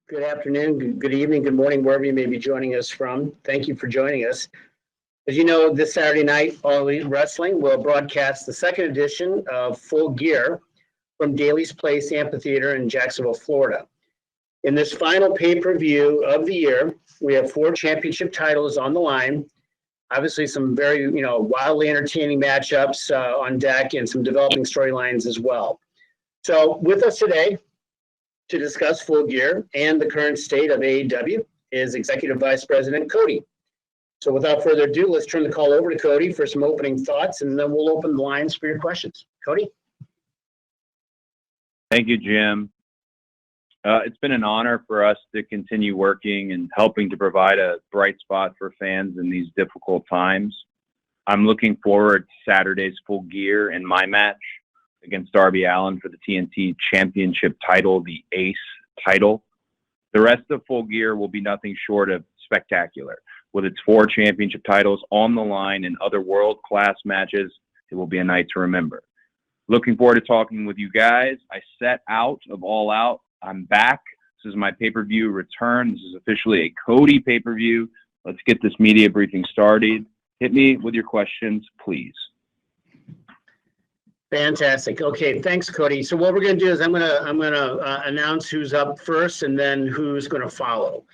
good afternoon, good evening, good morning, wherever you may be joining us from. Thank you for joining us. As you know, this Saturday night, All Elite Wrestling will broadcast the second edition of Full Gear from Daly's Place Amphitheater in Jacksonville, Florida. In this final pay-per-view of the year, we have 4 championship titles on the line. Obviously, some very, wildly entertaining matchups on deck and some developing storylines as well. So with us today to discuss Full Gear and the current state of AEW is Executive Vice President Cody. So without further ado, let's turn the call over to Cody for some opening thoughts, and then we'll open the lines for your questions. Cody? Thank you, Jim. It's been an honor for us to continue working and helping to provide a bright spot for fans in these difficult times. I'm looking forward to Saturday's Full Gear and my match against Darby Allin for the TNT Championship title, the Ace title. The rest of Full Gear will be nothing short of spectacular. With its 4 championship titles on the line and other world-class matches, it will be a night to remember. Looking forward to talking with you guys. I set out of All Out. I'm back. This is my pay-per-view return. This is officially a Cody pay-per-view. Let's get this media briefing started. Hit me with your questions, please. Fantastic. Okay, thanks, Cody. So what we're going to do is I'm gonna announce who's up first and then who's going to follow.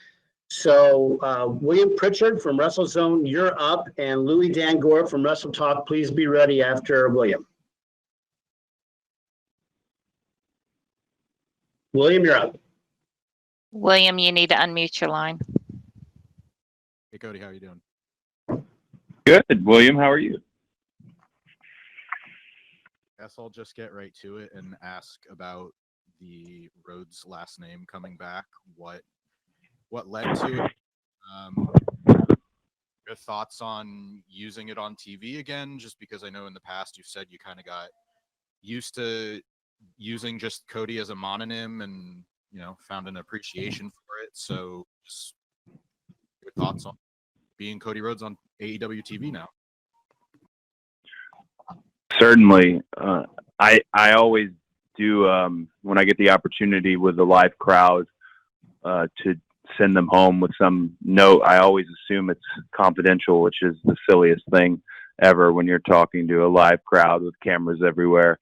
So William Pritchard from WrestleZone, you're up, and Louis Dangor from Wrestle Talk, please be ready after William. William, you're up. William, you need to unmute your line. Hey, Cody, how are you doing? Good. William, how are you? Guess I'll just get right to it and ask about the Rhodes last name coming back. What led to it? Your thoughts on using it on TV again? Just because I know in the past you've said you kind of got used to using just Cody as a mononym and found an appreciation for it. So just your thoughts on being Cody Rhodes on AEW TV now? Certainly. I always do, when I get the opportunity with a live crowd, to send them home with some note. I always assume it's confidential, which is the silliest thing ever when you're talking to a live crowd with cameras everywhere.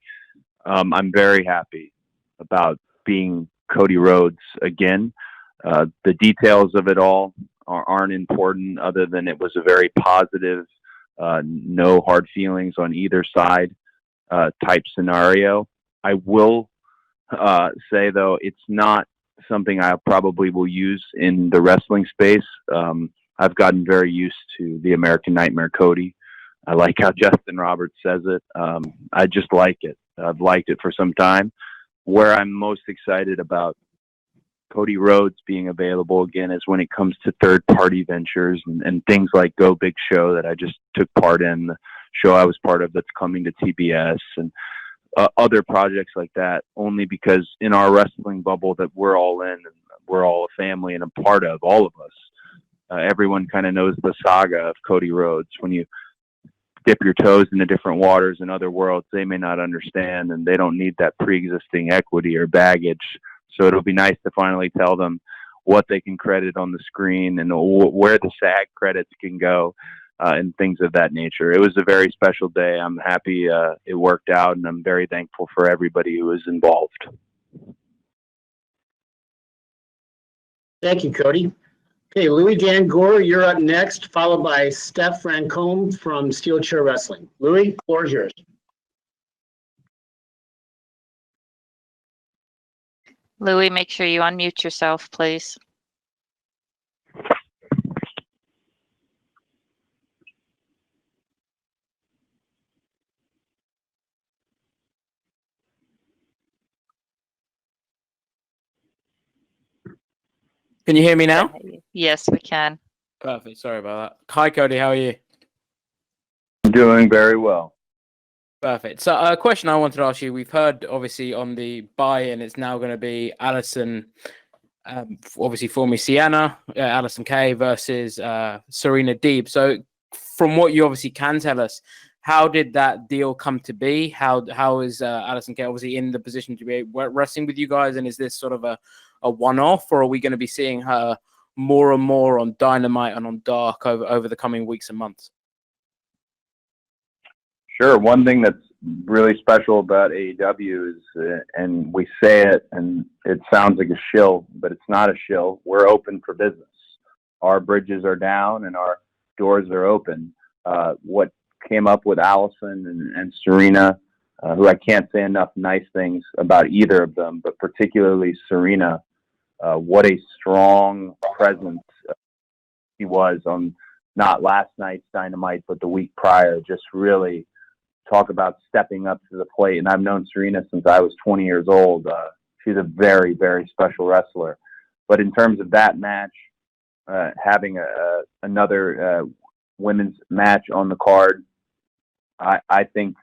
I'm very happy about being Cody Rhodes again. The details of it all aren't important, other than it was a very positive, no hard feelings on either side type scenario. I will say, though, it's not something I probably will use in the wrestling space. I've gotten very used to the American Nightmare Cody. I like how Justin Roberts says it. I just like it. I've liked it for some time. Where I'm most excited about Cody Rhodes being available again is when it comes to third-party ventures and things like Go Big Show that I just took part in, the show I was part of that's coming to TBS, and other projects like that, only because in our wrestling bubble that we're all in, and we're all a family and a part of, all of us, everyone kind of knows the saga of Cody Rhodes. When you dip your toes into different waters in other worlds, they may not understand, and they don't need that pre-existing equity or baggage. So it'll be nice to finally tell them what they can credit on the screen and where the SAG credits can go, and things of that nature. It was a very special day. I'm happy it worked out, and I'm very thankful for everybody who was involved. Thank you, Cody. Okay, Louis Dangor, you're up next, followed by Steph Francombe from Steel Chair Wrestling. Louis, the floor is yours. Louis, make sure you unmute yourself, please. Can you hear me now? Yes, we can. Perfect. Sorry about that. Hi, Cody. How are you? I'm doing very well. Perfect. So a question I wanted to ask you, we've heard obviously on the buy-in, it's now going to be Allison, obviously formerly Sienna, Allison Kay versus Serena Deeb. So from what you obviously can tell us, how did that deal come to be? How is Allison Kay obviously in the position to be wrestling with you guys? And is this sort of a a one-off, or are we going to be seeing her more and more on Dynamite and on Dark over the coming weeks and months? Sure. One thing that's really special about AEW is, and we say it, and it sounds like a shill, but it's not a shill. We're open for business. Our bridges are down and our doors are open. What came up with Allison and Serena, who I can't say enough nice things about either of them, but particularly Serena, what a strong presence he was on not last night's Dynamite, but the week prior. Just really talk about stepping up to the plate. And I've known Serena since I was 20 years old. She's a very, very special wrestler. But in terms of that match, having another women's match on the card, I think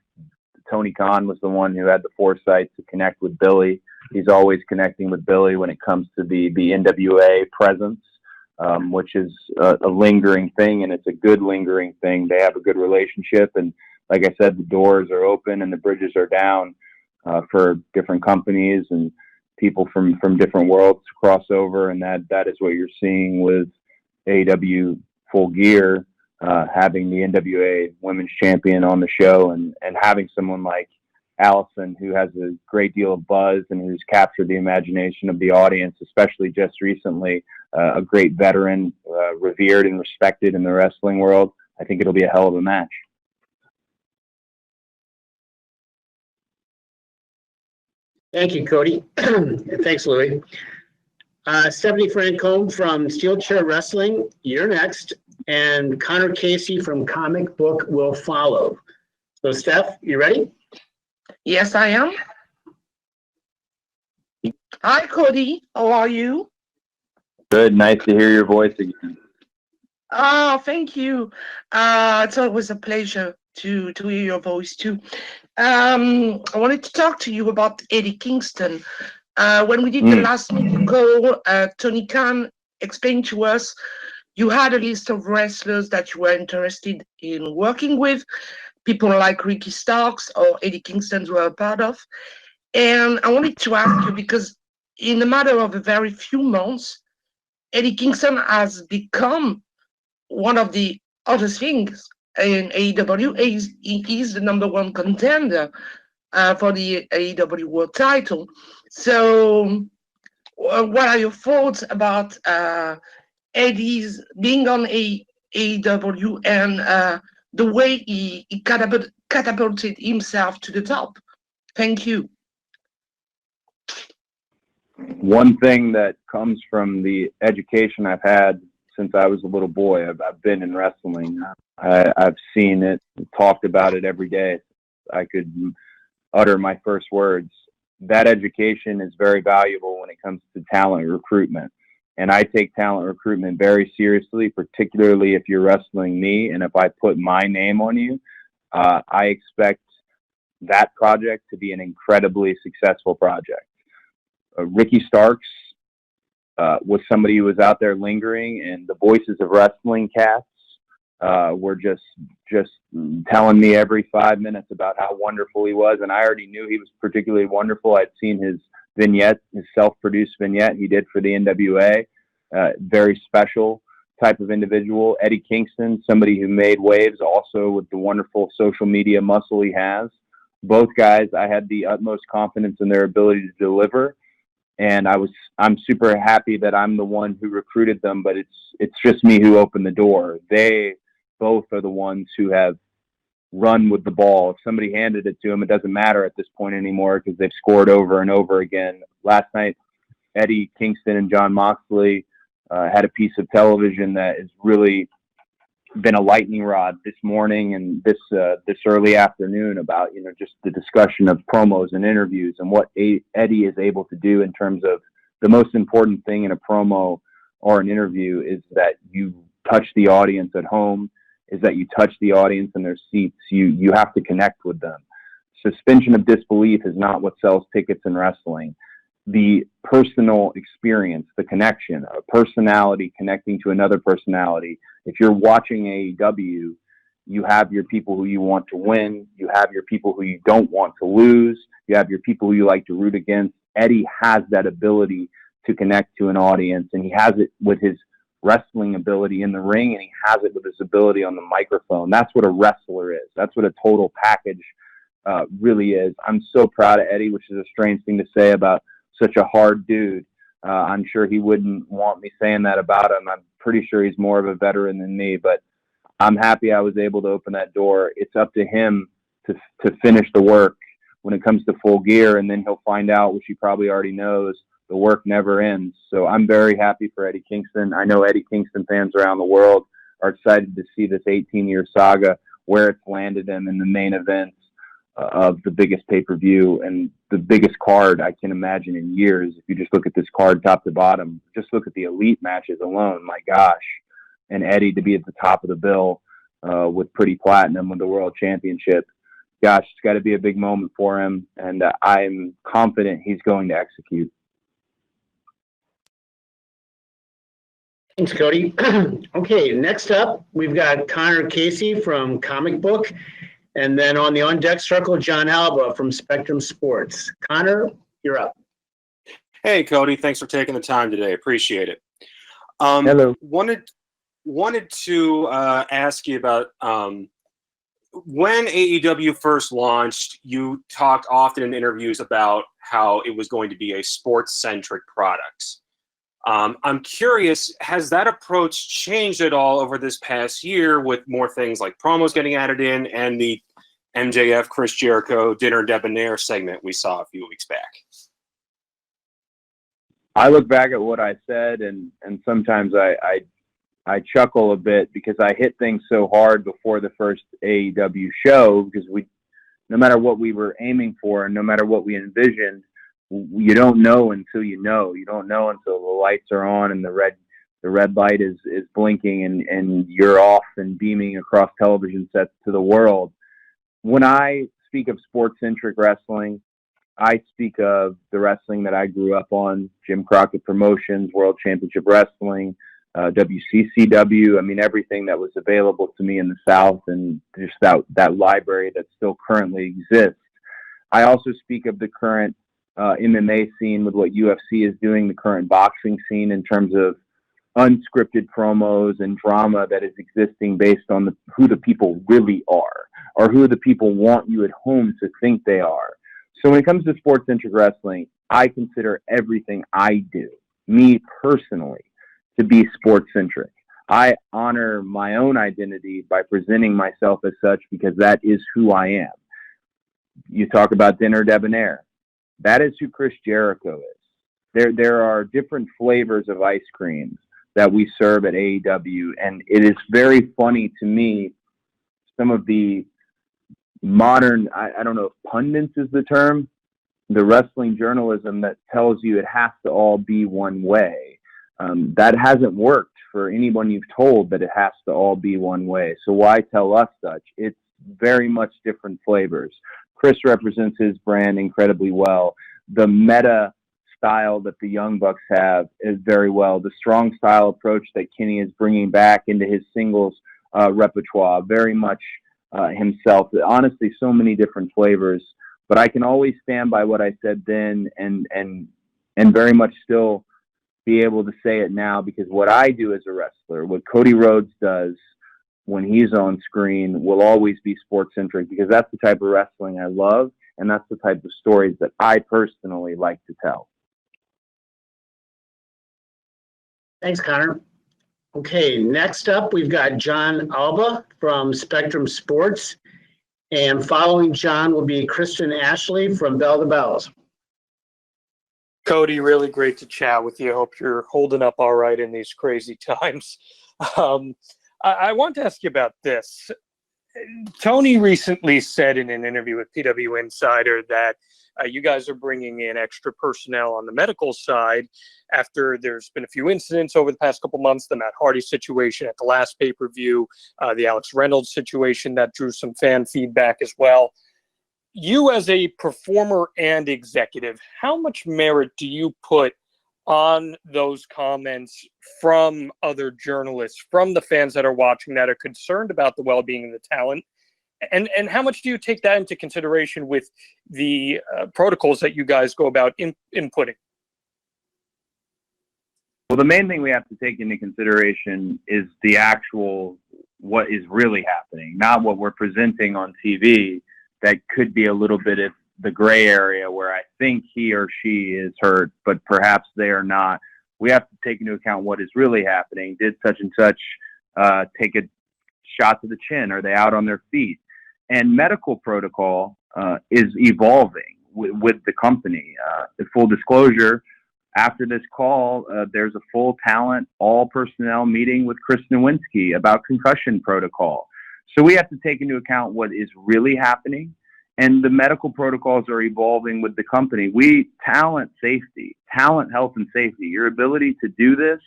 Tony Khan was the one who had the foresight to connect with Billy. He's always connecting with Billy when it comes to the NWA presence, which is a lingering thing, and it's a good lingering thing. They have a good relationship, and like I said, the doors are open and the bridges are down for different companies and people from different worlds to cross over, and that is what you're seeing with AEW Full Gear, having the NWA Women's Champion on the show, and having someone like Allison, who has a great deal of buzz and who's captured the imagination of the audience, especially just recently, a great veteran, revered and respected in the wrestling world. I think it'll be a hell of a match. Thank you, Cody. Thanks, Louis. Stephanie Francombe from Steel Chair Wrestling, you're next. And Connor Casey from Comic Book will follow. So, Steph, you ready? Yes, I am. Hi, Cody. How are you? Good. Nice to hear your voice again. Oh, thank you. It's always a pleasure to hear your voice, too. I wanted to talk to you about Eddie Kingston. When we did the last call, Tony Khan explained to us you had a list of wrestlers that you were interested in working with, people like Ricky Starks or Eddie Kingston were a part of. And I wanted to ask you, because in a matter of a very few months, Eddie Kingston has become one of the other things in AEW. He is the #1 contender for the AEW World title. So what are your thoughts about Eddie's being on AEW and the way he catapulted himself to the top? Thank you. One thing that comes from the education I've had since I was a little boy, I've been in wrestling. I've seen it, talked about it every day. I could utter my first words. That education is very valuable when it comes to talent recruitment. And I take talent recruitment very seriously, particularly if you're wrestling me. And if I put my name on you, I expect that project to be an incredibly successful project. Ricky Starks was somebody who was out there lingering, and the voices of wrestling cats were just telling me every 5 minutes about how wonderful he was. And I already knew he was particularly wonderful. I'd seen his vignette, his self-produced vignette he did for the NWA. Very special type of individual. Eddie Kingston, somebody who made waves also with the wonderful social media muscle he has. Both guys, I had the utmost confidence in their ability to deliver. And I'm super happy that I'm the one who recruited them, but it's just me who opened the door. They both are the ones who have run with the ball. If somebody handed it to them, it doesn't matter at this point anymore because they've scored over and over again. Last night, Eddie Kingston and Jon Moxley had a piece of television that has really been a lightning rod this morning and this early afternoon about, just the discussion of promos and interviews and what Eddie is able to do in terms of the most important thing in a promo or an interview is that you touch the audience at home, is that you touch the audience in their seats. You have to connect with them. Suspension of disbelief is not what sells tickets in wrestling. The personal experience, the connection, a personality connecting to another personality. If you're watching AEW, you have your people who you want to win. You have your people who you don't want to lose. You have your people who you like to root against. Eddie has that ability to connect to an audience, and he has it with his wrestling ability in the ring, and he has it with his ability on the microphone. That's what a wrestler is. That's what a total package really is. I'm so proud of Eddie, which is a strange thing to say about such a hard dude. I'm sure he wouldn't want me saying that about him. I'm pretty sure he's more of a veteran than me, but I'm happy I was able to open that door. It's up to him to finish the work when it comes to Full Gear, and then he'll find out, which he probably already knows, the work never ends. So I'm very happy for Eddie Kingston. I know Eddie Kingston fans around the world are excited to see this 18-year saga, where it's landed him in the main events of the biggest pay-per-view and the biggest card I can imagine in years. If you just look at this card top to bottom, just look at the elite matches alone, my gosh. And Eddie to be at the top of the bill with Pretty Platinum with the World Championship. Gosh, it's got to be a big moment for him, and I'm confident he's going to execute. Thanks, Cody. Okay, next up, we've got Connor Casey from Comic Book, and then on the on-deck circle, John Alba from Spectrum Sports. Connor, you're up. Hey, Cody. Thanks for taking the time today. Appreciate it. Hello. Wanted to ask you about when AEW first launched. You talked often in interviews about how it was going to be a sports-centric product. I'm curious, has that approach changed at all over this past year with more things like promos getting added in and the MJF Chris Jericho Dinner Debonair segment we saw a few weeks back? I look back at what I said, and sometimes I chuckle a bit because I hit things so hard before the first AEW show, because no matter what we were aiming for and no matter what we envisioned, you don't know until you know. You don't know until the lights are on and the red light is blinking and you're off and beaming across television sets to the world. When I speak of sports-centric wrestling, I speak of the wrestling that I grew up on, Jim Crockett Promotions, World Championship Wrestling, WCCW. I mean, everything that was available to me in the South, and just that library that still currently exists. I also speak of the current MMA scene with what UFC is doing, the current boxing scene in terms of unscripted promos and drama that is existing based on who the people really are, or who the people want you at home to think they are. So when it comes to sports-centric wrestling, I consider everything I do, me personally, to be sports-centric. I honor my own identity by presenting myself as such because that is who I am. You talk about Dinner Debonair. That is who Chris Jericho is. There are different flavors of ice creams that we serve at AEW, and it is very funny to me, some of the modern, I don't know if pundits is the term, the wrestling journalism that tells you it has to all be one way. That hasn't worked for anyone you've told that it has to all be one way. So why tell us such? It's very much different flavors. Chris represents his brand incredibly well. The meta style that the Young Bucks have is very well. The strong style approach that Kenny is bringing back into his singles repertoire, very much himself. Honestly, so many different flavors. But I can always stand by what I said then and very much still be able to say it now, because what I do as a wrestler, what Cody Rhodes does when he's on screen, will always be sports-centric, because that's the type of wrestling I love, and that's the type of stories that I personally like to tell. Thanks, Connor. Okay, next up, we've got John Alba from Spectrum Sports, and following John will be Kristen Ashley from Bell to Bells. Cody, really great to chat with you. Hope you're holding up all right in these crazy times. I want to ask you about this. Tony recently said in an interview with PW Insider that you guys are bringing in extra personnel on the medical side after there's been a few incidents over the past couple months, the Matt Hardy situation at the last pay-per-view, the Alex Reynolds situation that drew some fan feedback as well. You as a performer and executive, how much merit do you put on those comments from other journalists, from the fans that are watching that are concerned about the well-being of the talent? And how much do you take that into consideration with the protocols that you guys go about inputting? Well, the main thing we have to take into consideration is the actual what is really happening, not what we're presenting on TV. That could be a little bit of the gray area where I think he or she is hurt, but perhaps they are not. We have to take into account what is really happening. Did such and such take a shot to the chin? Are they out on their feet? And medical protocol is evolving with the company. Full disclosure, after this call, there's a full talent, all personnel meeting with Chris Nowinski about concussion protocol. So we have to take into account what is really happening, and the medical protocols are evolving with the company. Talent safety, talent health and safety, your ability to do this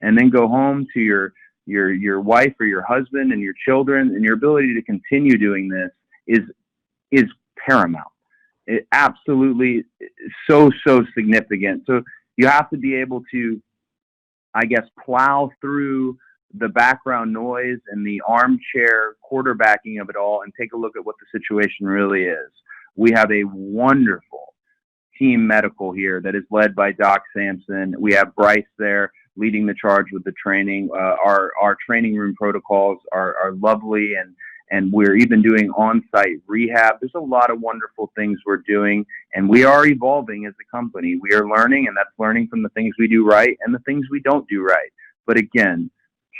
and then go home to your wife or your husband and your children, and your ability to continue doing this is paramount. It absolutely so significant. So you have to be able to, I guess, plow through the background noise and the armchair quarterbacking of it all and take a look at what the situation really is. We have a wonderful team medical here that is led by Doc Sampson. We have Bryce there leading the charge with the training. Our training room protocols are lovely, and we're even doing on-site rehab. There's a lot of wonderful things we're doing, and we are evolving as a company. We are learning, and that's learning from the things we do right and the things we don't do right. But again,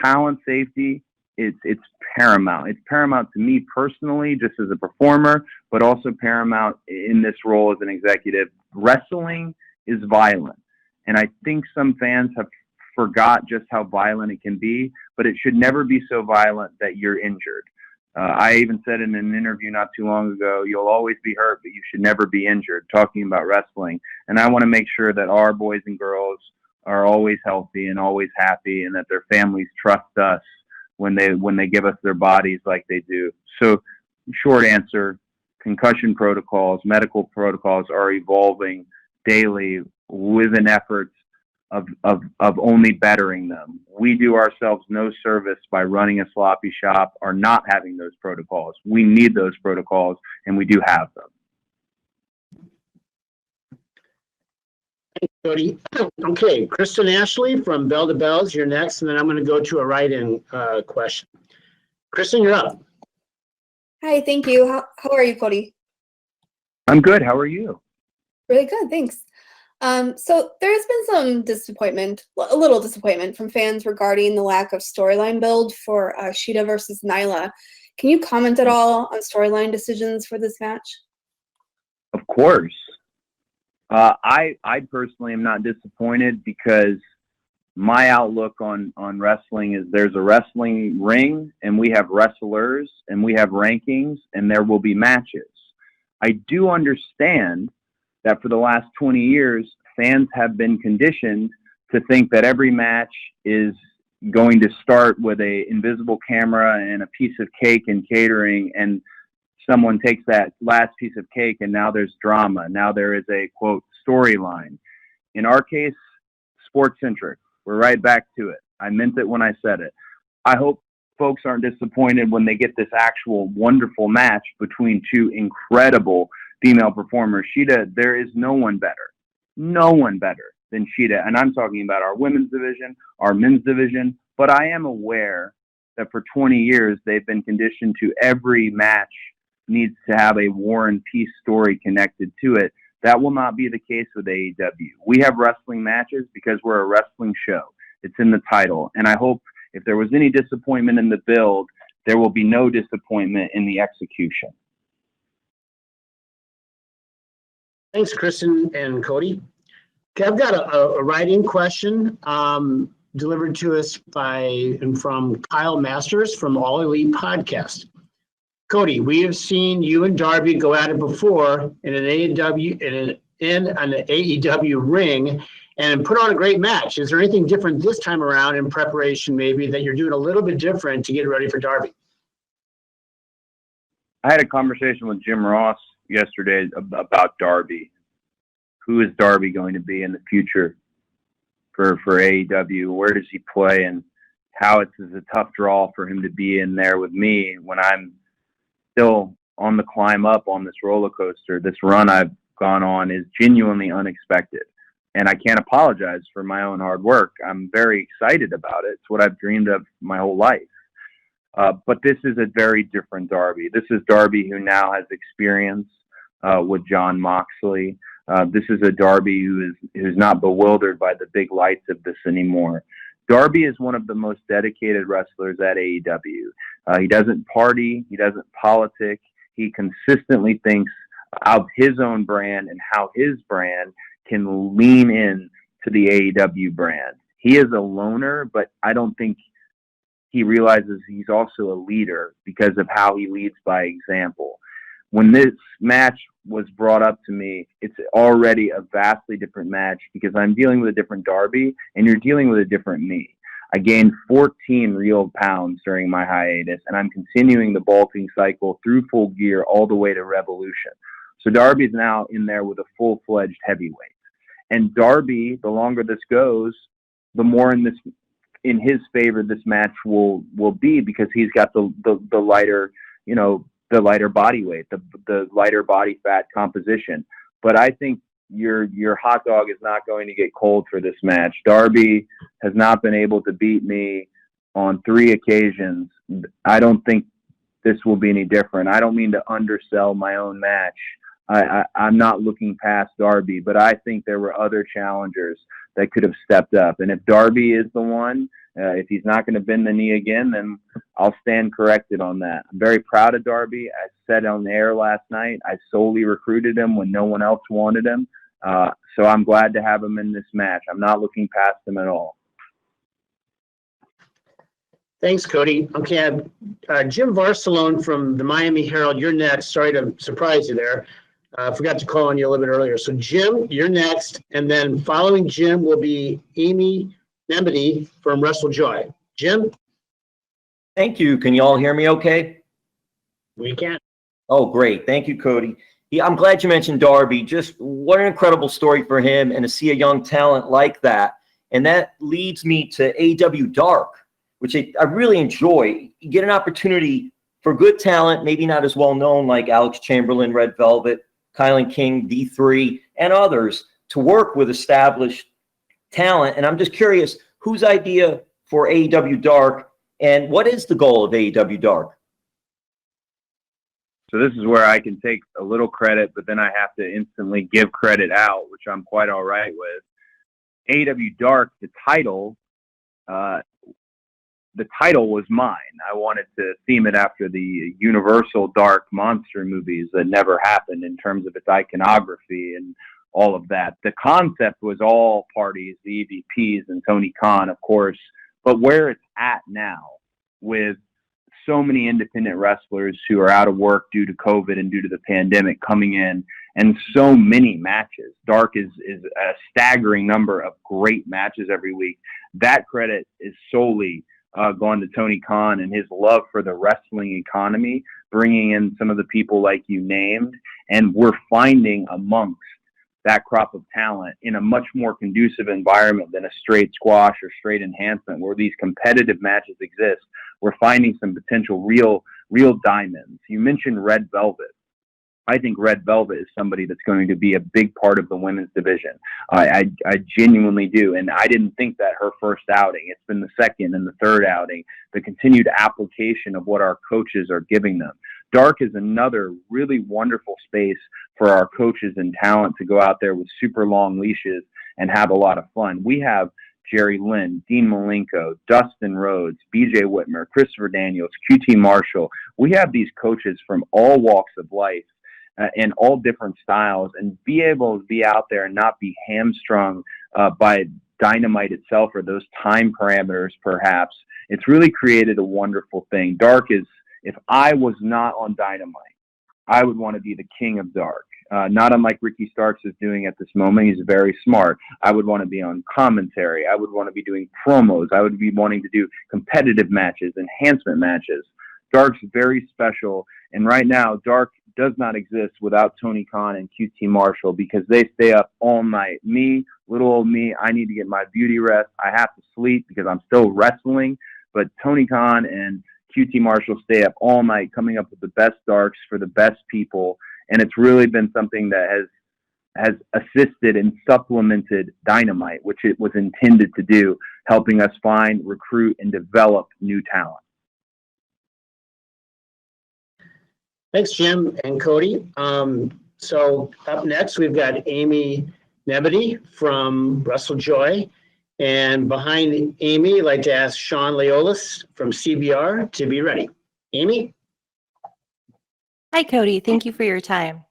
talent safety, it's paramount. It's paramount to me personally, just as a performer, but also paramount in this role as an executive. Wrestling is violent, and I think some fans have forgot just how violent it can be, but it should never be so violent that you're injured. I even said in an interview not too long ago, you'll always be hurt, but you should never be injured, talking about wrestling. And I want to make sure that our boys and girls are always healthy and always happy, and that their families trust us when they give us their bodies like they do. So short answer, concussion protocols, medical protocols are evolving daily with an effort of only bettering them. We do ourselves no service by running a sloppy shop or not having those protocols. We need those protocols, and we do have them. Thanks, Cody. Okay, Kristen Ashley from Bell to Bells, you're next, and then I'm going to go to a write-in question. Kristen, you're up. Hi, thank you. How are you, Cody? I'm good. How are you? Really good, thanks. So there's been some disappointment, a little disappointment from fans regarding the lack of storyline build for Shida versus Nyla. Can you comment at all on storyline decisions for this match? Of course. I personally am not disappointed, because my outlook on wrestling is there's a wrestling ring, and we have wrestlers, and we have rankings, and there will be matches. I do understand that for the last 20 years, fans have been conditioned to think that every match is going to start with an invisible camera and a piece of cake and catering, and someone takes that last piece of cake and now there's drama. Now there is a, quote, storyline. In our case, sports-centric. We're right back to it. I meant it when I said it. I hope folks aren't disappointed when they get this actual wonderful match between two incredible female performers. Shida, there is no one better than Shida. And I'm talking about our women's division, our men's division. But I am aware that for 20 years, they've been conditioned to every match needs to have a war and peace story connected to it. That will not be the case with AEW. We have wrestling matches because we're a wrestling show. It's in the title. And I hope if there was any disappointment in the build, there will be no disappointment in the execution. Thanks, Kristen and Cody. Okay, I've got a write-in question delivered to us from Kyle Masters from All Elite Podcast. Cody, we have seen you and Darby go at it before in an AEW ring and put on a great match. Is there anything different this time around in preparation, maybe, that you're doing a little bit different to get ready for Darby? I had a conversation with Jim Ross yesterday about Darby. Who is Darby going to be in the future for AEW? Where does he play, and how it's a tough draw for him to be in there with me when I'm still on the climb up on this roller coaster. This run I've gone on is genuinely unexpected. and I can't apologize for my own hard work. I'm very excited about it. It's what I've dreamed of my whole life. But this is a very different Darby. This is Darby who now has experience with Jon Moxley. This is a Darby who's not bewildered by the big lights of this anymore. Darby is one of the most dedicated wrestlers at AEW. He doesn't party. He doesn't politic. He consistently thinks of his own brand and how his brand can lean in to the AEW brand. He is a loner, but I don't think he realizes he's also a leader because of how he leads by example. When this match was brought up to me, it's already a vastly different match because I'm dealing with a different Darby and you're dealing with a different me. I gained 14 real pounds during my hiatus, and I'm continuing the bulking cycle through Full Gear all the way to Revolution. So Darby's now in there with a full-fledged heavyweight. And Darby, the longer this goes, the more in his favor this match will be because he's got the lighter, the lighter body weight, the lighter body fat composition. But I think your hot dog is not going to get cold for this match. Darby has not been able to beat me on 3 occasions. I don't think this will be any different. I don't mean to undersell my own match. I'm not looking past Darby, but I think there were other challengers that could have stepped up. And if Darby is the one, if he's not going to bend the knee again, then I'll stand corrected on that. I'm very proud of Darby. I said on the air last night, I solely recruited him when no one else wanted him. So I'm glad to have him in this match. I'm not looking past him at all. Thanks, Cody. Okay, Jim Varsalone from the Miami Herald, you're next. Sorry to surprise you there. I forgot to call on you a little bit earlier. So, Jim, you're next. And then following Jim will be Amy Nemedy from WrestleJoy. Jim? Thank you. Can you all hear me okay? We can. Oh, great. Thank you, Cody. Yeah, I'm glad you mentioned Darby. Just what an incredible story for him, and to see a young talent like that. And that leads me to AEW Dark, which I really enjoy. You get an opportunity for good talent, maybe not as well known like Alex Chamberlain, Red Velvet, Kylan King, D3, and others, to work with established talent. And I'm just curious, whose idea for AEW Dark, and what is the goal of AEW Dark? So this is where I can take a little credit, but then I have to instantly give credit out, which I'm quite all right with. AEW Dark, the title was mine. I wanted to theme it after the Universal Dark monster movies that never happened in terms of its iconography and all of that. The concept was all parties, the EVPs and Tony Khan, of course, but where it's at now with so many independent wrestlers who are out of work due to COVID and due to the pandemic coming in, and so many matches. Dark is a staggering number of great matches every week. That credit is solely gone to Tony Khan and his love for the wrestling economy, bringing in some of the people like you named, and we're finding amongst that crop of talent in a much more conducive environment than a straight squash or straight enhancement where these competitive matches exist. We're finding some potential real diamonds. You mentioned Red Velvet. I think Red Velvet is somebody that's going to be a big part of the women's division. I genuinely do. And I didn't think that her first outing. It's been the second and the third outing, the continued application of what our coaches are giving them. Dark is another really wonderful space for our coaches and talent to go out there with super long leashes and have a lot of fun. We have Jerry Lynn, Dean Malenko, Dustin Rhodes, BJ Whitmer, Christopher Daniels, QT Marshall. We have these coaches from all walks of life and all different styles, and be able to be out there and not be hamstrung by Dynamite itself or those time parameters, perhaps. It's really created a wonderful thing. Dark is, if I was not on Dynamite, I would want to be the king of Dark. Not unlike Ricky Starks is doing at this moment. He's very smart. I would want to be on commentary. I would want to be doing promos. I would be wanting to do competitive matches, enhancement matches. Dark's very special, and right now, Dark does not exist without Tony Khan and QT Marshall because they stay up all night. Me, little old me, I need to get my beauty rest. I have to sleep because I'm still wrestling, but Tony Khan and QT Marshall stay up all night coming up with the best Darks for the best people, and it's really been something that has has assisted and supplemented Dynamite, which it was intended to do, helping us find, recruit, and develop new talent. Thanks, Jim and Cody. So up next, we've got Amy Nebedy from Russell Joy. And behind Amy, I'd like to ask Sean Leolis from CBR to be ready. Amy? Hi, Cody. Thank you for your time.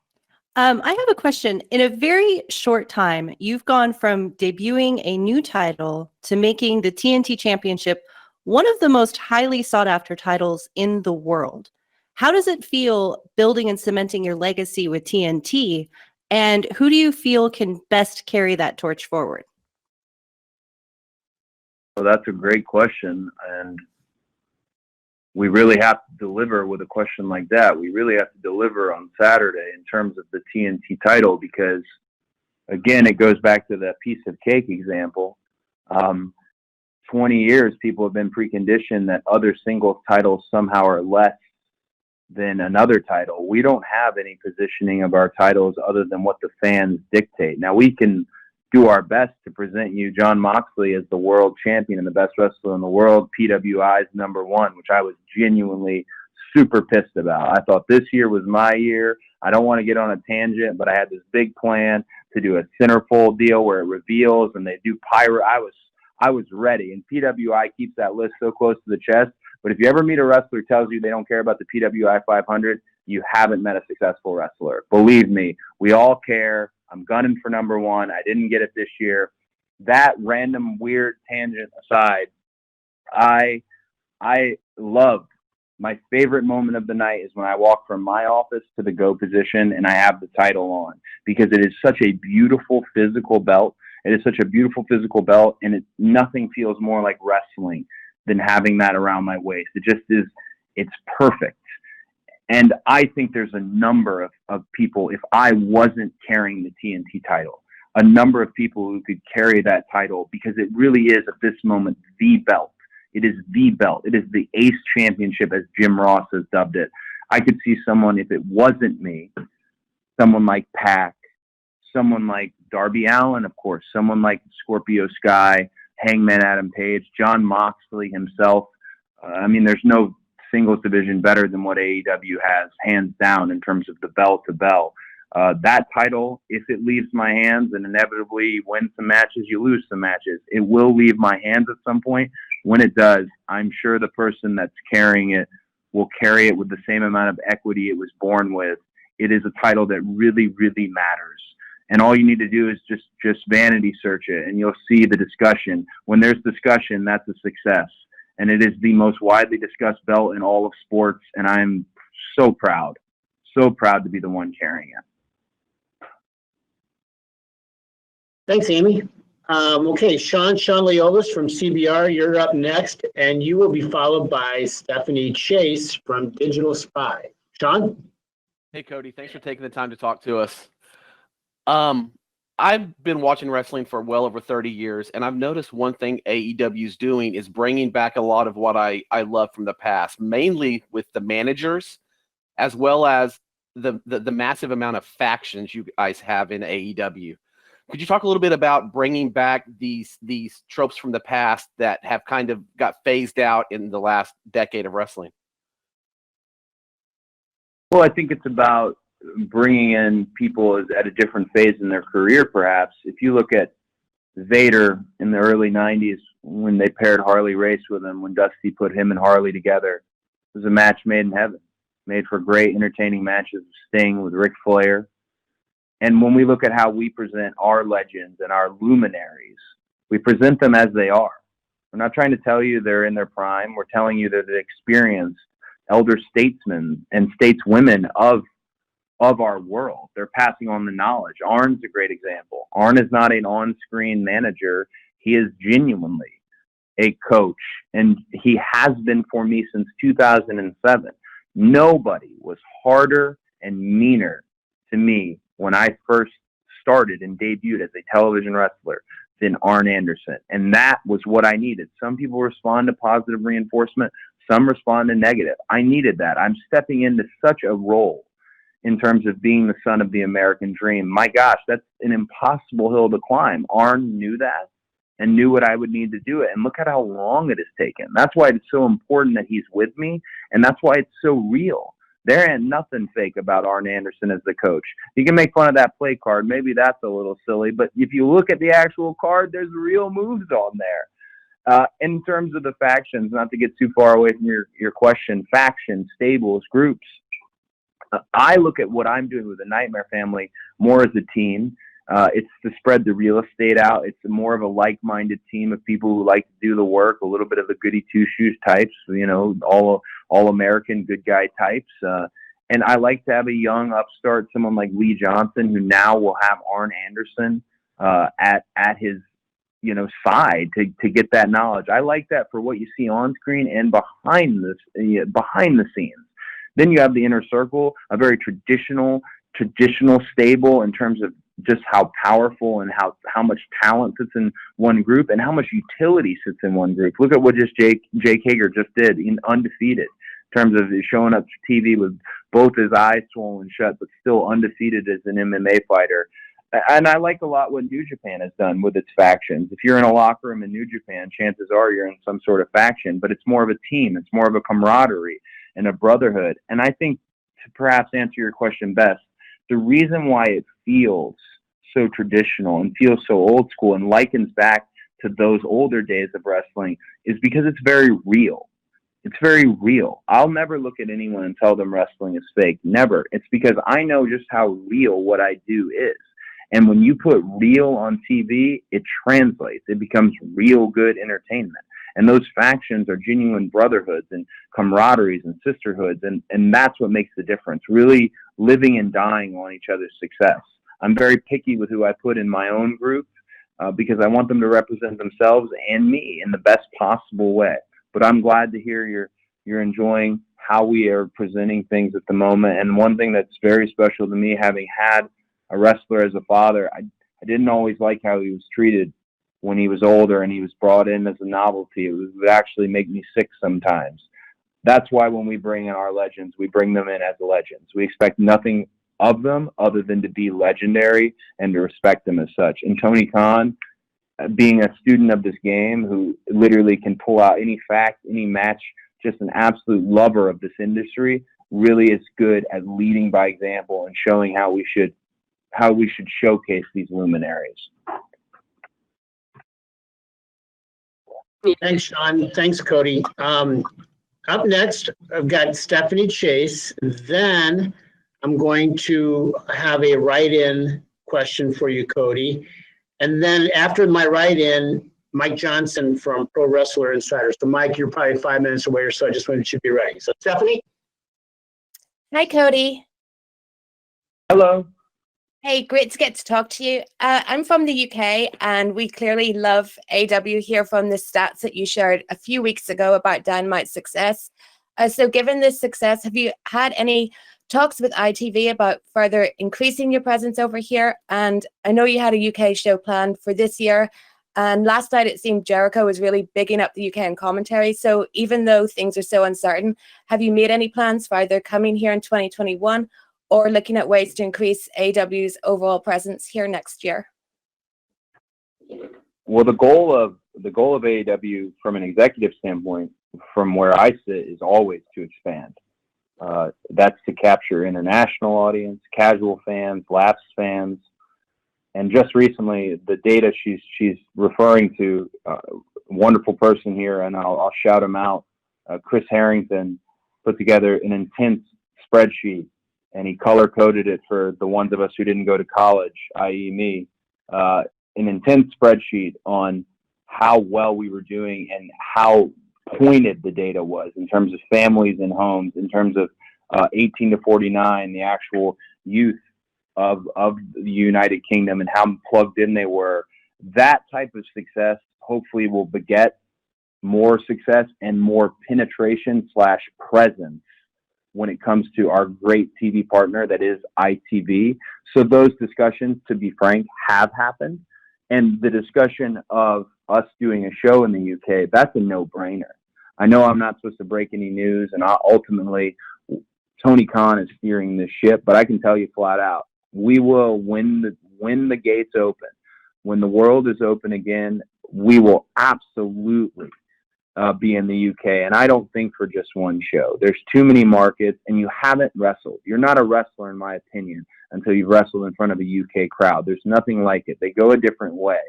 I have a question. In a very short time, you've gone from debuting a new title to making the TNT Championship one of the most highly sought after titles in the world. How does it feel building and cementing your legacy with TNT? And who do you feel can best carry that torch forward? Well, that's a great question. And we really have to deliver with a question like that. We really have to deliver on Saturday in terms of the TNT title, because, again, it goes back to that piece of cake example. 20 years, people have been preconditioned that other singles titles somehow are less than another title. We don't have any positioning of our titles other than what the fans dictate. Now, we can do our best to present you Jon Moxley as the world champion and the best wrestler in the world, PWI's #1, which I was genuinely super pissed about. I thought this year was my year. I don't want to get on a tangent, but I had this big plan to do a centerfold deal where it reveals and they do pyro. I was ready, and PWI keeps that list so close to the chest. But if you ever meet a wrestler who tells you they don't care about the PWI 500, you haven't met a successful wrestler. Believe me, we all care. I'm gunning for #1. I didn't get it this year. That random weird tangent aside, I love, my favorite moment of the night is when I walk from my office to the go position and I have the title on, because it is such a beautiful physical belt. It is such a beautiful physical belt, and nothing feels more like wrestling than having that around my waist. It just is, it's perfect. And I think there's a number of people, if I wasn't carrying the TNT title, a number of people who could carry that title, because it really is at this moment the belt. It is the belt. It is the Ace Championship, as Jim Ross has dubbed it. I could see someone, if it wasn't me, someone like Pac, someone like Darby Allin, of course, someone like Scorpio Sky, Hangman Adam Page, Jon Moxley himself. I mean, there's no singles division better than what AEW has, hands down, in terms of the bell to bell. That title, if it leaves my hands, and inevitably you win some matches, you lose some matches, it will leave my hands at some point. When it does, I'm sure the person that's carrying it will carry it with the same amount of equity it was born with. It is a title that really, really matters. And all you need to do is just vanity search it, and you'll see the discussion. When there's discussion, that's a success. And it is the most widely discussed belt in all of sports, and I'm so proud to be the one carrying it. Thanks, Amy. Okay, Sean Leolis from CBR, you're up next, and you will be followed by Stephanie Chase from Digital Spy. Sean? Hey, Cody. Thanks for taking the time to talk to us. I've been watching wrestling for well over 30 years, and I've noticed one thing AEW is doing is bringing back a lot of what I love from the past, mainly with the managers, as well as the massive amount of factions you guys have in AEW. Could you talk a little bit about bringing back these tropes from the past that have kind of got phased out in the last decade of wrestling? Well, I think it's about bringing in people at a different phase in their career, perhaps. If you look at Vader in the early 90s, when they paired Harley Race with him, when Dusty put him and Harley together, it was a match made in heaven, made for great, entertaining matches with Sting, with Ric Flair. And when we look at how we present our legends and our luminaries, we present them as they are. We're not trying to tell you they're in their prime. We're telling you they're the experienced elder statesmen and stateswomen of our world. They're passing on the knowledge. Arn's a great example. Arn is not an on-screen manager. He is genuinely a coach, and he has been for me since 2007. Nobody was harder and meaner to me when I first started and debuted as a television wrestler than Arn Anderson, and that was what I needed. Some people respond to positive reinforcement. Some respond to negative. I needed that. I'm stepping into such a role in terms of being the son of the American dream. My gosh, that's an impossible hill to climb. Arn knew that and knew what I would need to do it. And look at how long it has taken. That's why it's so important that he's with me, and that's why it's so real. There ain't nothing fake about Arn Anderson as the coach. You can make fun of that play card. Maybe that's a little silly, but if you look at the actual card, there's real moves on there. In terms of the factions, not to get too far away from your question, factions, stables, groups, I look at what I'm doing with the Nightmare Family more as a team. It's to spread the real estate out. It's more of a like-minded team of people who like to do the work, a little bit of the goody two-shoes types, all American good guy types. And I like to have a young upstart, someone like Lee Johnson, who now will have Arn Anderson at his side to get that knowledge. I like that for what you see on screen and behind the scenes. Then you have the inner circle, a very traditional stable in terms of just how powerful and how much talent sits in one group and how much utility sits in one group. Look at what Jake Hager just did, undefeated, in terms of showing up to TV with both his eyes swollen shut, but still undefeated as an MMA fighter. And I like a lot what New Japan has done with its factions. If you're in a locker room in New Japan, chances are you're in some sort of faction, but it's more of a team. It's more of a camaraderie and a brotherhood. And I think, to perhaps answer your question best, the reason why it feels so traditional and feels so old school and likens back to those older days of wrestling is because it's very real. It's very real. I'll never look at anyone and tell them wrestling is fake. Never. It's because I know just how real what I do is. And when you put real on TV, it translates. It becomes real good entertainment. And those factions are genuine brotherhoods and camaraderies and sisterhoods. And that's what makes the difference, really living and dying on each other's success. I'm very picky with who I put in my own group because I want them to represent themselves and me in the best possible way. But I'm glad to hear you're enjoying how we are presenting things at the moment. And one thing that's very special to me, having had a wrestler as a father, I didn't always like how he was treated when he was older and he was brought in as a novelty. It would actually make me sick sometimes. That's why when we bring in our legends, we bring them in as legends. We expect nothing of them other than to be legendary and to respect them as such. And Tony Khan, being a student of this game who literally can pull out any fact, any match, just an absolute lover of this industry, really is good at leading by example and showing how we should showcase these luminaries. Thanks, Sean. Thanks, Cody. Up next, I've got Stephanie Chase. Then I'm going to have a write-in question for you, Cody. And then after my write-in, Mike Johnson from Pro Wrestler Insider. So, Mike, you're probably 5 minutes away or so. I just wanted you to be ready. So, Stephanie? Hi, Cody. Hello. Hey, great to get to talk to you. I'm from the UK, and we clearly love AW here from the stats that you shared a few weeks ago about Dynamite's success. So given this success, have you had any talks with ITV about further increasing your presence over here? And I know you had a UK show planned for this year, and last night it seemed Jericho was really bigging up the UK in commentary. So even though things are so uncertain, have you made any plans for either coming here in 2021 or looking at ways to increase AW's overall presence here next year? Well, the goal of AEW from an executive standpoint, from where I sit, is always to expand. That's to capture international audience, casual fans, lapsed fans, and just recently, the data she's referring to, wonderful person here, and I'll shout him out. Chris Harrington put together an intense spreadsheet, and he color-coded it for the ones of us who didn't go to college, i.e. me, an intense spreadsheet on how well we were doing and how pointed the data was in terms of families and homes, in terms of 18 to 49, the actual youth of the United Kingdom and how plugged in they were. That type of success hopefully will beget more success and more penetration / presence when it comes to our great TV partner that is ITV. So those discussions, to be frank, have happened. And the discussion of us doing a show in the UK, that's a no-brainer. I know I'm not supposed to break any news, and ultimately Tony Khan is steering this ship, but I can tell you flat out, we will when the gates open, when the world is open again, we will absolutely be in the UK. And I don't think for just one show. There's too many markets, and you haven't wrestled. You're not a wrestler, in my opinion, until you've wrestled in front of a UK crowd. There's nothing like it. They go a different way,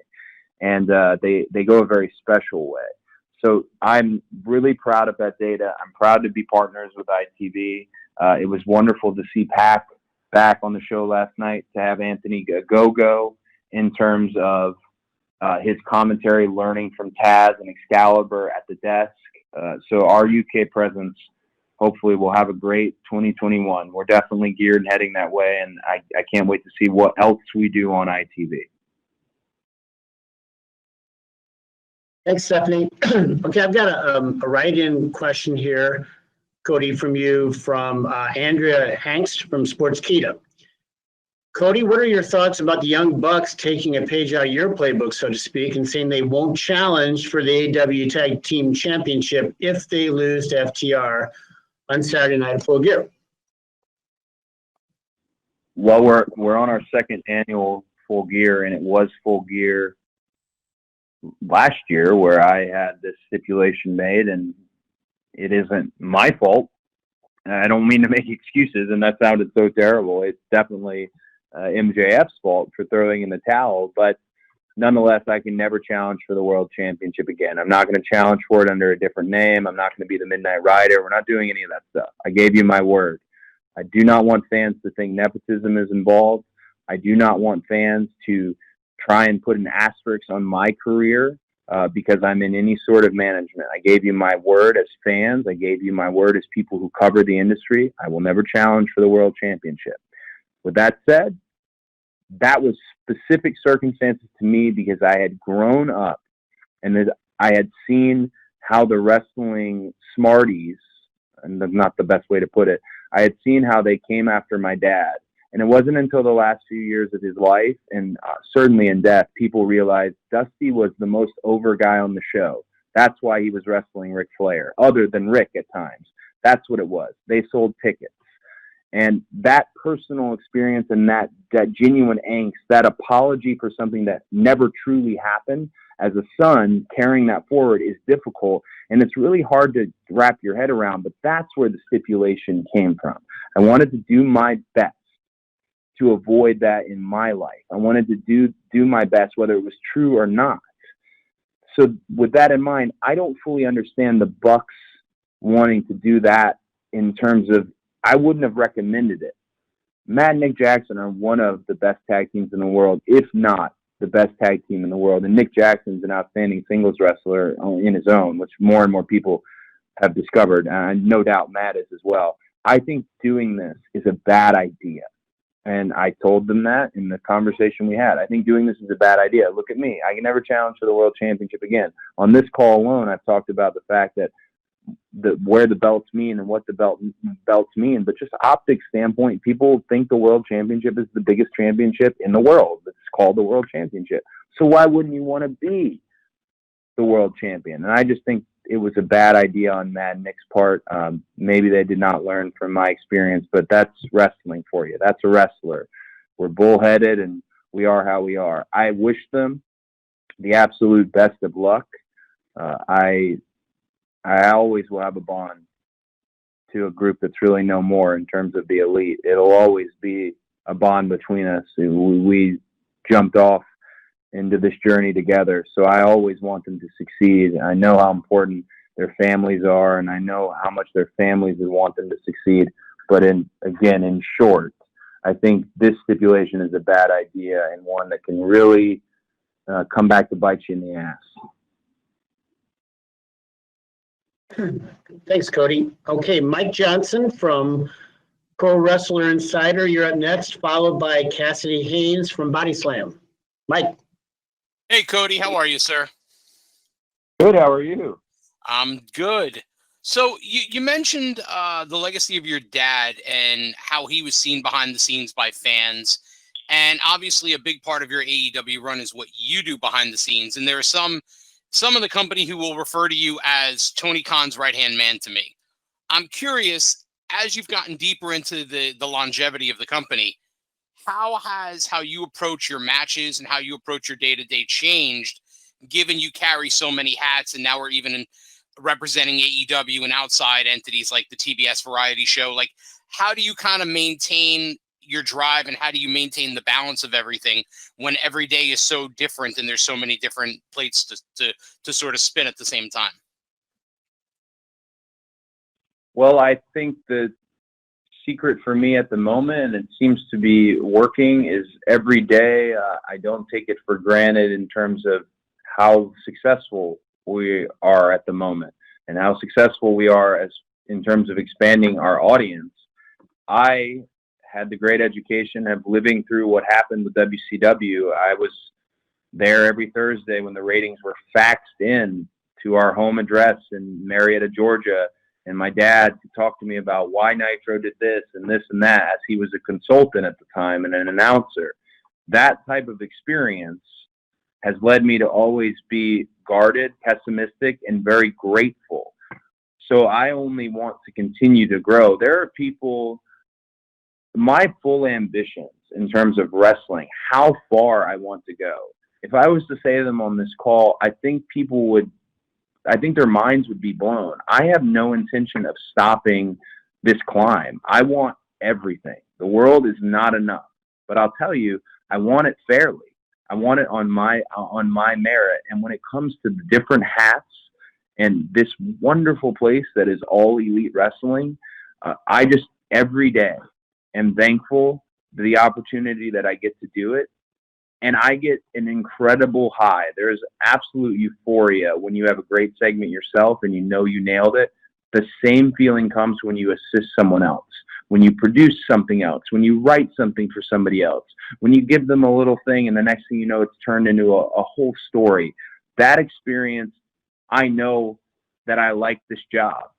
and they go a very special way. So I'm really proud of that data. I'm proud to be partners with ITV. It was wonderful to see Pac back on the show last night, to have Anthony Go in terms of his commentary, learning from Taz and Excalibur at the desk. So our UK presence, hopefully we'll have a great 2021. We're definitely geared and heading that way, and I can't wait to see what else we do on ITV. Thanks, Stephanie. Okay, I've got a write-in question here, Cody, from you, from Andrea Hanks from Sportskeeda. Cody, what are your thoughts about the Young Bucks taking a page out of your playbook, so to speak, and saying they won't challenge for the AEW Tag Team Championship if they lose to FTR on Saturday Night at Full Gear? Well, we're on our second annual Full Gear, and it was Full Gear last year where I had this stipulation made, and it isn't my fault. I don't mean to make excuses, and that sounded so terrible. It's definitely MJF's fault for throwing in the towel, but nonetheless, I can never challenge for the World Championship again. I'm not going to challenge for it under a different name. I'm not going to be the Midnight Rider. We're not doing any of that stuff. I gave you my word. I do not want fans to think nepotism is involved. I do not want fans to try and put an asterisk on my career because I'm in any sort of management. I gave you my word as fans. I gave you my word as people who cover the industry. I will never challenge for the World Championship. With that said, that was specific circumstances to me because I had grown up and I had seen how the wrestling smarties, and that's not the best way to put it, I had seen how they came after my dad. And it wasn't until the last few years of his life, and certainly in death, people realized Dusty was the most over guy on the show. That's why he was wrestling Ric Flair, other than Rick at times. That's what it was. They sold tickets. And that personal experience and that genuine angst, that apology for something that never truly happened, as a son, carrying that forward is difficult. And it's really hard to wrap your head around, but that's where the stipulation came from. I wanted to do my best to avoid that in my life. I wanted to do my best, whether it was true or not. So with that in mind, I don't fully understand the Bucks wanting to do that in terms of, I wouldn't have recommended it. Matt and Nick Jackson are one of the best tag teams in the world, if not the best tag team in the world. And Nick Jackson's an outstanding singles wrestler in his own, which more and more people have discovered. And no doubt Matt is as well. I think doing this is a bad idea. And I told them that in the conversation we had. I think doing this is a bad idea. Look at me. I can never challenge for the World Championship again. On this call alone, I've talked about the fact that where the belts mean and what the belts mean. But just optics standpoint, people think the World Championship is the biggest championship in the world. It's called the World Championship. So why wouldn't you want to be the world champion? And I just think it was a bad idea on Matt and Nick's part. Maybe they did not learn from my experience, but that's wrestling for you. That's a wrestler. We're bullheaded and we are how we are. I wish them the absolute best of luck. I always will have a bond to a group that's really no more in terms of the elite. It'll always be a bond between us. We jumped off into this journey together. So I always want them to succeed. I know how important their families are, and I know how much their families would want them to succeed. But in short, I think this stipulation is a bad idea and one that can really come back to bite you in the ass. Thanks, Cody. Okay, Mike Johnson from Pro Wrestler Insider, you're up next, followed by Cassidy Haynes from Body Slam. Mike. Hey, Cody, how are you, sir? Good, how are you? I'm good. So you mentioned the legacy of your dad and how he was seen behind the scenes by fans. And obviously a big part of your AEW run is what you do behind the scenes. And there are some of the company who will refer to you as Tony Khan's right-hand man to me. I'm curious, as you've gotten deeper into the longevity of the company, how has how you approach your matches and how you approach your day-to-day changed, given you carry so many hats and now we're even representing AEW and outside entities like the TBS variety show? Like, how do you kind of maintain your drive and how do you maintain the balance of everything when every day is so different and there's so many different plates to sort of spin at the same time? Well, I think the secret for me at the moment, and it seems to be working, is every day I don't take it for granted in terms of how successful we are at the moment and how successful we are as in terms of expanding our audience. I had the great education of living through what happened with WCW. I was there every Thursday when the ratings were faxed in to our home address in Marietta, Georgia, and my dad could talk to me about why Nitro did this and that, as he was a consultant at the time and an announcer. That type of experience has led me to always be guarded, pessimistic, and very grateful. So I only want to continue to grow. There are people, my full ambitions in terms of wrestling, how far I want to go. If I was to say them on this call, I think their minds would be blown. I have no intention of stopping this climb. I want everything. The world is not enough, but I'll tell you, I want it fairly. I want it on my merit. And when it comes to the different hats and this wonderful place that is All Elite Wrestling, I just every day am thankful for the opportunity that I get to do it. And I get an incredible high. There is absolute euphoria when you have a great segment yourself and you know you nailed it. The same feeling comes when you assist someone else, when you produce something else, when you write something for somebody else, when you give them a little thing and the next thing you know, it's turned into a whole story. That experience, I know that I like this job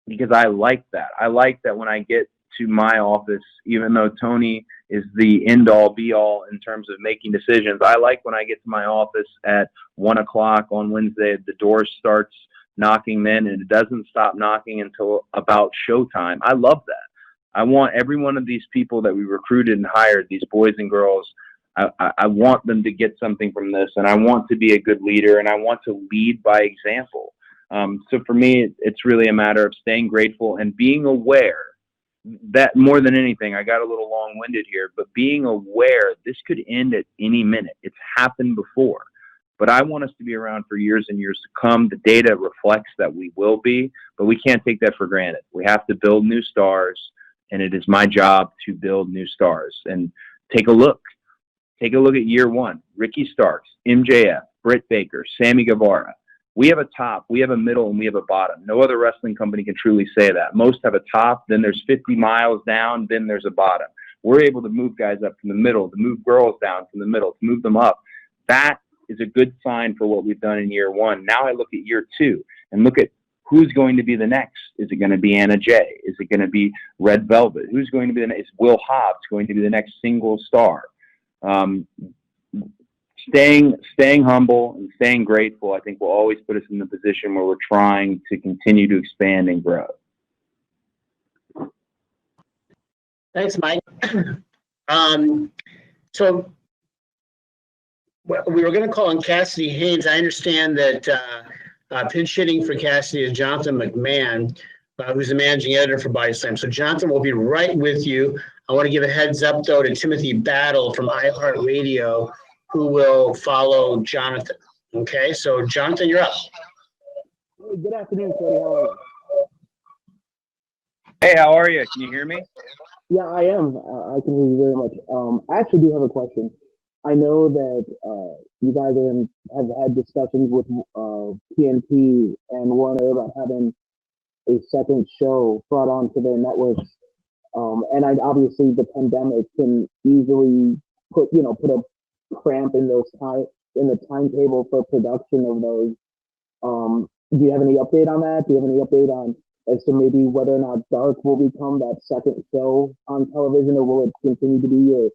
because I like that. I like that when I get to my office, even though Tony is the end-all, be-all in terms of making decisions, I like when I get to my office at 1 o'clock on Wednesday, the door starts knocking then, and it doesn't stop knocking until about showtime. I love that. I want every one of these people that we recruited and hired, these boys and girls, I want them to get something from this, and I want to be a good leader, and I want to lead by example. So for me, it's really a matter of staying grateful and being aware that more than anything, I got a little long-winded here, but being aware this could end at any minute. It's happened before, but I want us to be around for years and years to come. The data reflects that we will be, but we can't take that for granted. We have to build new stars, and it is my job to build new stars. And take a look at year one. Ricky Starks, MJF, Britt Baker, Sammy Guevara. We have a top, we have a middle, and we have a bottom. No other wrestling company can truly say that. Most have a top, then there's 50 miles down, then there's a bottom. We're able to move guys up from the middle, to move girls down from the middle, to move them up. That is a good sign for what we've done in year one. Now I look at year two and look at who's going to be the next. Is it going to be Anna Jay? Is it going to be Red Velvet? Who's going to be the next? Is Will Hobbs going to be the next single star? Staying humble and staying grateful, I think, will always put us in the position where we're trying to continue to expand and grow. Thanks, Mike. So we were going to call on Cassidy Haynes. I understand that pinch hitting for Cassidy is Jonathan McMahon, who's the managing editor for Body Slam. So Jonathan will be right with you. I want to give a heads up, though, to Timothy Battle from iHeartRadio, who will follow Jonathan. Okay, so Jonathan, you're up. Good afternoon, Cody. How are you? Hey, how are you? Can you hear me? Yeah, I am. I can hear you very much. I actually do have a question. I know that you guys have had discussions with TNT and Warner about having a second show brought onto their networks. And obviously the pandemic can easily put a cramp in the timetable for production of those. Do you have any update on that? Do you have any update on as to maybe whether or not Dark will become that second show on television, or will it continue to be a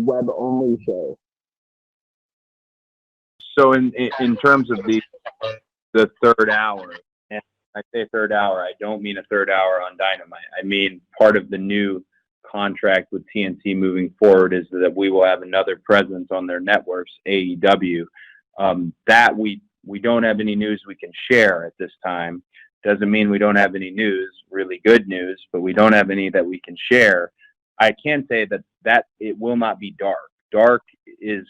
web only show? So in terms of the third hour, I say third hour, I don't mean a third hour on Dynamite. I mean part of the new contract with TNT moving forward is that we will have another presence on their networks, AEW. That we don't have any news we can share at this time. Doesn't mean we don't have any news, really good news, but we don't have any that we can share. I can say that it will not be Dark. Dark is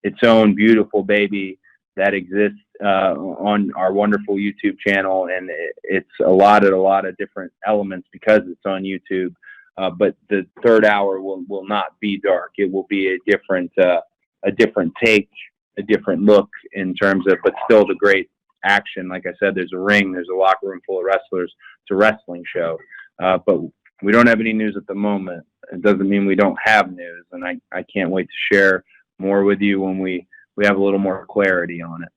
its own beautiful baby that exists on our wonderful YouTube channel, and it's a lot of different elements because it's on YouTube. But the third hour will not be Dark. It will be a different take, a different look in terms of, but still the great action. Like I said, there's a ring, there's a locker room full of wrestlers. It's a wrestling show, but we don't have any news at the moment. It doesn't mean we don't have news, and I can't wait to share more with you when we have a little more clarity on it.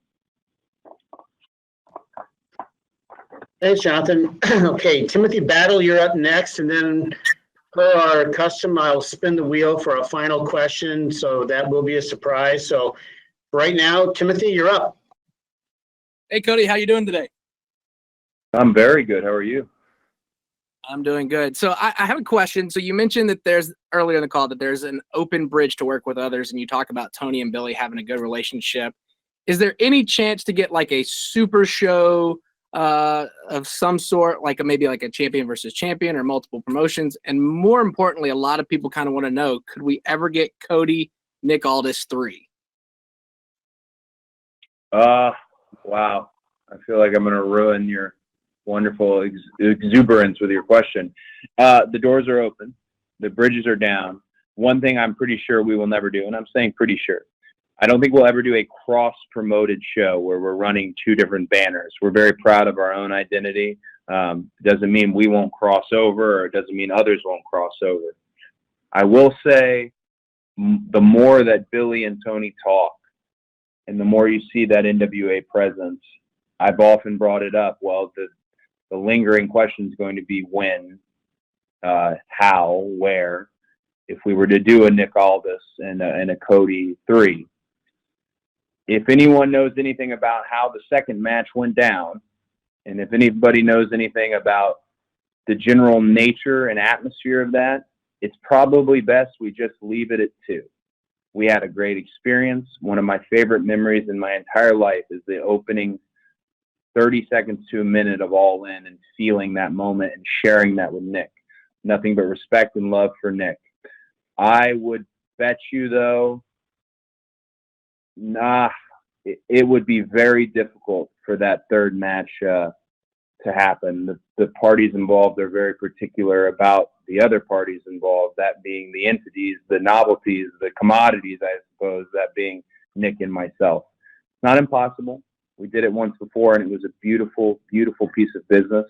Thanks, Jonathan. Okay, Timothy Battle, you're up next, and then per our custom, I'll spin the wheel for a final question, so that will be a surprise. So right now, Timothy, you're up. Hey, Cody, how you doing today? I'm very good. How are you? I'm doing good. So I have a question. So you mentioned that there's earlier in the call that there's an open bridge to work with others, and you talk about Tony and Billy having a good relationship. Is there any chance to get like a super show of some sort, like maybe like a champion versus champion or multiple promotions? And more importantly, a lot of people kind of want to know, could we ever get Cody Nick Aldis 3? Wow. I feel like I'm going to ruin your wonderful exuberance with your question. The doors are open. The bridges are down. One thing I'm pretty sure we will never do, and I'm saying pretty sure, I don't think we'll ever do a cross-promoted show where we're running two different banners. We're very proud of our own identity. Doesn't mean we won't cross over, or it doesn't mean others won't cross over. I will say the more that Billy and Tony talk, and the more you see that NWA presence, I've often brought it up. Well, the lingering question is going to be when, how, where, if we were to do a Nick Aldis and a Cody 3. If anyone knows anything about how the second match went down, and if anybody knows anything about the general nature and atmosphere of that, it's probably best we just leave it at 2. We had a great experience. One of my favorite memories in my entire life is the opening 30 seconds to a minute of All In and feeling that moment and sharing that with Nick. Nothing but respect and love for Nick. I would bet you, though, it would be very difficult for that third match to happen. The parties involved are very particular about the other parties involved, that being the entities, the novelties, the commodities, I suppose, that being Nick and myself. Not impossible. We did it once before, and it was a beautiful, beautiful piece of business.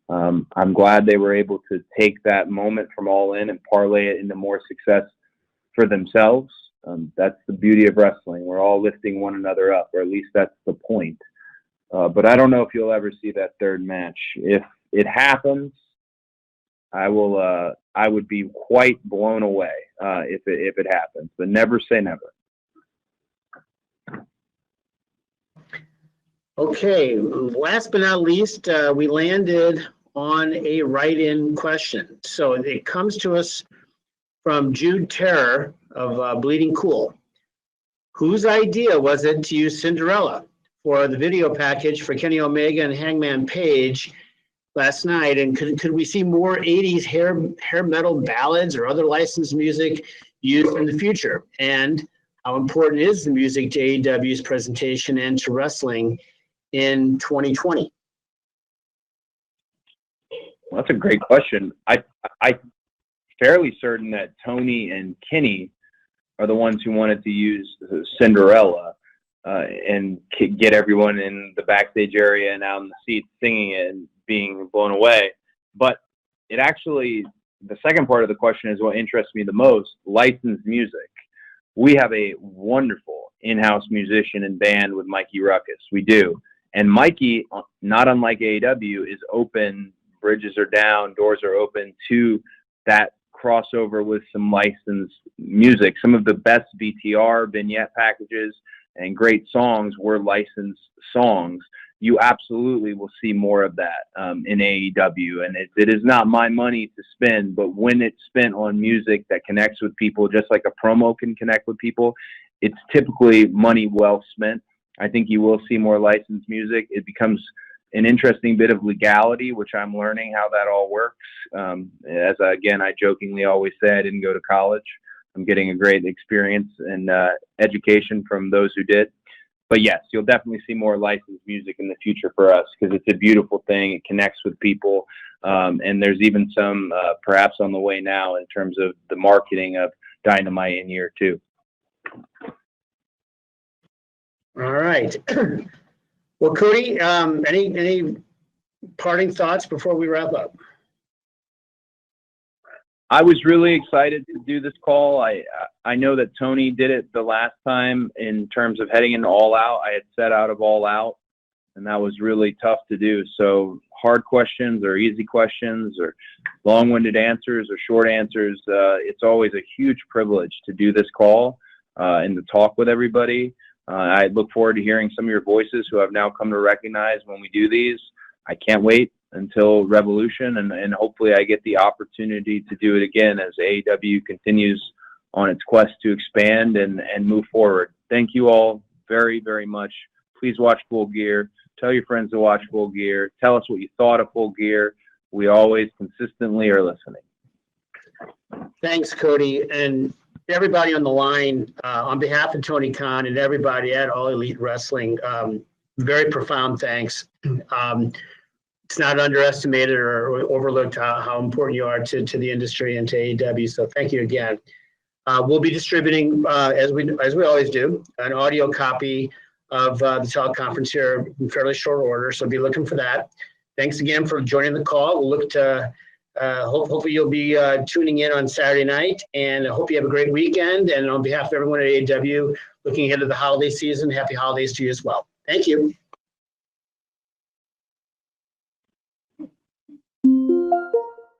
I'm glad they were able to take that moment from All In and parlay it into more success for themselves. That's the beauty of wrestling. We're all lifting one another up, or at least that's the point. But I don't know if you'll ever see that third match. If it happens, I would be quite blown away if it happens. But never say never. Okay, last but not least, we landed on a write-in question. So it comes to us from Jude Terror of Bleeding Cool. Whose idea was it to use Cinderella for the video package for Kenny Omega and Hangman Page last night? And could we see more 80s hair metal ballads or other licensed music used in the future? And how important is the music to AEW's presentation and to wrestling in 2020? Well, that's a great question. I'm fairly certain that Tony and Kenny are the ones who wanted to use Cinderella and get everyone in the backstage area and out in the seats singing it and being blown away. But it actually, the second part of the question is what interests me the most, licensed music. We have a wonderful in-house musician and band with Mikey Ruckus. We do. And Mikey, not unlike AEW, is open, bridges are down, doors are open to that crossover with some licensed music. Some of the best VTR vignette packages and great songs were licensed songs. you absolutely will see more of that in AEW. And it is not my money to spend, but when it's spent on music that connects with people, just like a promo can connect with people, it's typically money well spent. I think you will see more licensed music. It becomes an interesting bit of legality, which I'm learning how that all works. Again, I jokingly always say I didn't go to college. I'm getting a great experience and education from those who did. But yes, you'll definitely see more licensed music in the future for us because it's a beautiful thing. It connects with people. And there's even some perhaps on the way now in terms of the marketing of Dynamite in year 2. All right. Well, Cody, any parting thoughts before we wrap up? I was really excited to do this call. I know that Tony did it the last time in terms of heading into All Out. I had set out of All Out, and that was really tough to do. So hard questions or easy questions or long-winded answers or short answers, it's always a huge privilege to do this call and to talk with everybody. I look forward to hearing some of your voices who I've now come to recognize when we do these. I can't wait until Revolution, and hopefully I get the opportunity to do it again as AEW continues on its quest to expand and move forward. Thank you all very, very much. Please watch Full Gear. Tell your friends to watch Full Gear. Tell us what you thought of Full Gear. We always consistently are listening. Thanks, Cody. And everybody on the line, on behalf of Tony Khan and everybody at All Elite Wrestling, very profound thanks. It's not underestimated or overlooked how important you are to the industry and to AEW. So thank you again. We'll be distributing, as we always do, an audio copy of the teleconference here in fairly short order. So be looking for that. Thanks again for joining the call. We'll look to hopefully you'll be tuning in on Saturday night, and I hope you have a great weekend. And on behalf of everyone at AEW, looking ahead to the holiday season, happy holidays to you as well. Thank you.